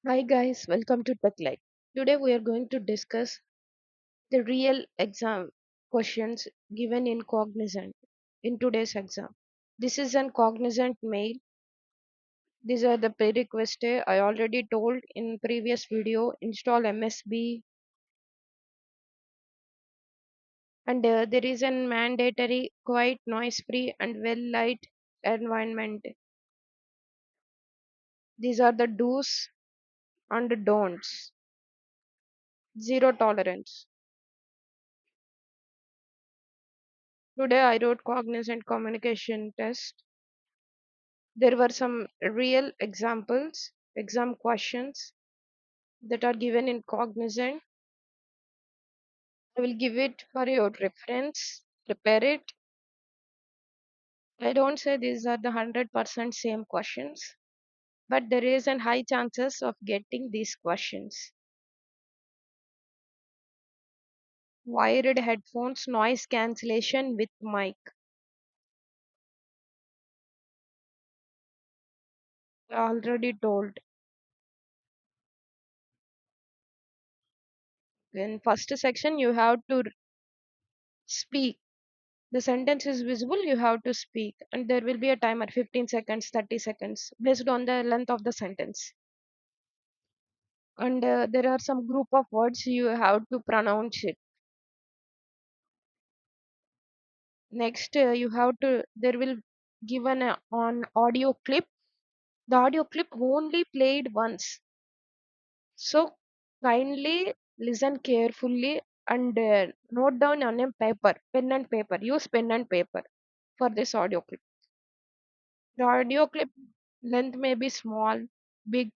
Hi guys, welcome to Tech Life. Today we are going to discuss the real exam questions given in Cognizant in today's exam. This is an Cognizant mail. These are the prerequisites I already told in previous video. Install MSB and there is a mandatory quiet noise free and well light environment. These are the do's and don'ts. Zero tolerance. Today I wrote Cognizant Communication Test. There were some real examples, exam questions that are given in Cognizant. I will give it for your reference. Prepare it. I don't say these are the 100% same questions, but there is a high chances of getting these questions. Wired headphones, noise cancellation with mic. I already told. In first section, you have to speak. The sentence is visible, you have to speak, and there will be a timer 15 seconds, 30 seconds based on the length of the sentence. And there are some group of words you have to pronounce it. Next, you have to, there will given a, on audio clip. The audio clip only played once. So kindly listen carefully and note down on a paper, pen and paper. Use pen and paper for this audio clip. The audio clip length may be small, big,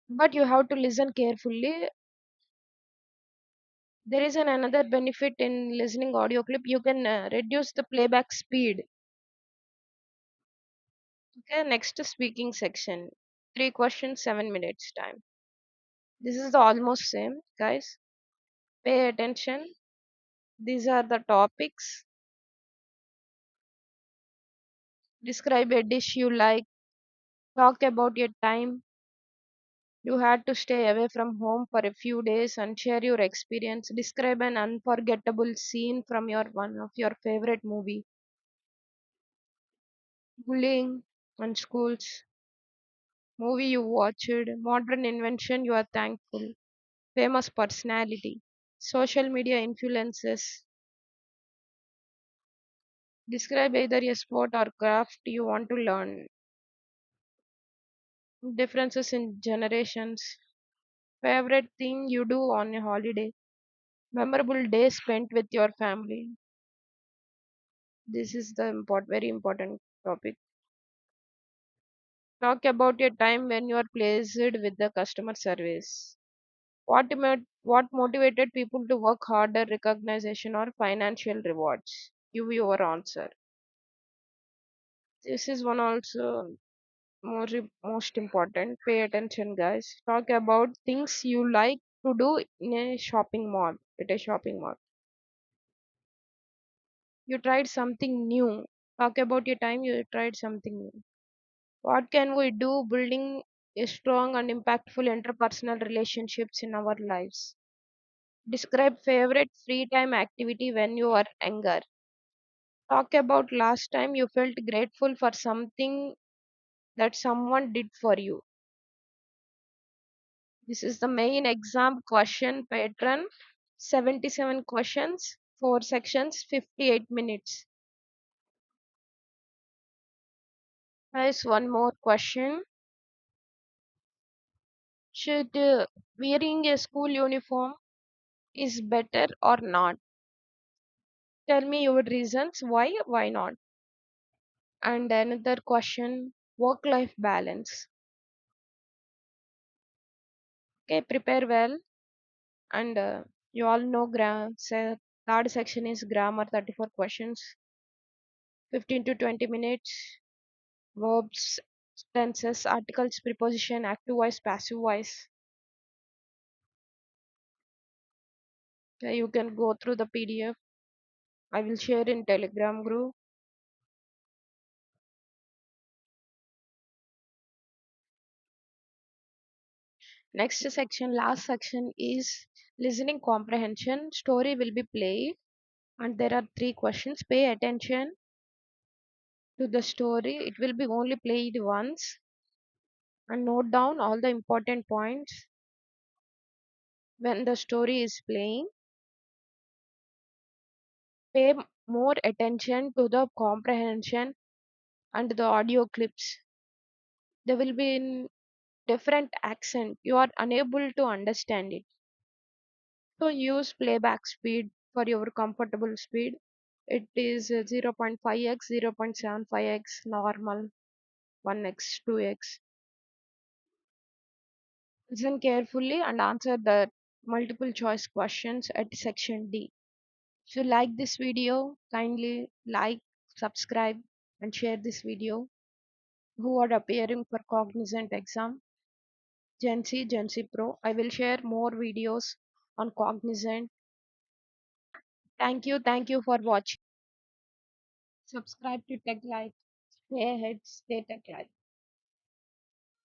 but you have to listen carefully. There is another benefit in listening audio clip. You can reduce the playback speed. Okay, next speaking section. Three questions, 7 minutes time. This is the almost same, guys. Pay attention. These are the topics. Describe a dish you like. Talk about your time. You had to stay away from home for a few days and share your experience. Describe an unforgettable scene from your one of your favorite movie. Bullying and schools. Movie you watched. Modern invention you are thankful. Famous personality. Social media influences. Describe either a sport or craft you want to learn. Differences in generations. Favorite thing you do on a holiday. Memorable day spent with your family. This is the very important topic. Talk about a time when you are pleased with the customer service. What motivated people to work harder, recognition or financial rewards? Give your answer. This is one also most important. Pay attention, guys. Talk about things you like to do in a shopping mall. At a shopping mall, you tried something new. Talk about your time you tried something new. What can we do building a strong and impactful interpersonal relationships in our lives? Describe favorite free time activity when you are younger. Talk about last time you felt grateful for something that someone did for you. This is the main exam question pattern. 77 questions, 4 sections, 58 minutes. Here's one more question. Should wearing a school uniform is better or not? Tell me your reasons why not? And another question, work life balance. Okay, prepare well. And you all know third section is grammar, 34 questions, 15 to 20 minutes. Verbs, tenses, articles, preposition, active voice, passive voice. Okay, you can go through the PDF. I will share in Telegram group. Next section, last section is listening comprehension. Story will be played and there are three questions. Pay attention to the story. It will be only played once and note down all the important points when the story is playing. Pay more attention to the comprehension and the audio clips. They will be in different accent. You are unable to understand it. So use playback speed for your comfortable speed. It is 0.5x, 0.75x, normal, 1x, 2x. Listen carefully and answer the multiple choice questions at section D. If you like this video, kindly like, subscribe, and share this video. Who are appearing for Cognizant exam? Gen Z Pro. I will share more videos on Cognizant. Thank you for watching. Subscribe to Tech Life. Stay ahead, stay Tech Life.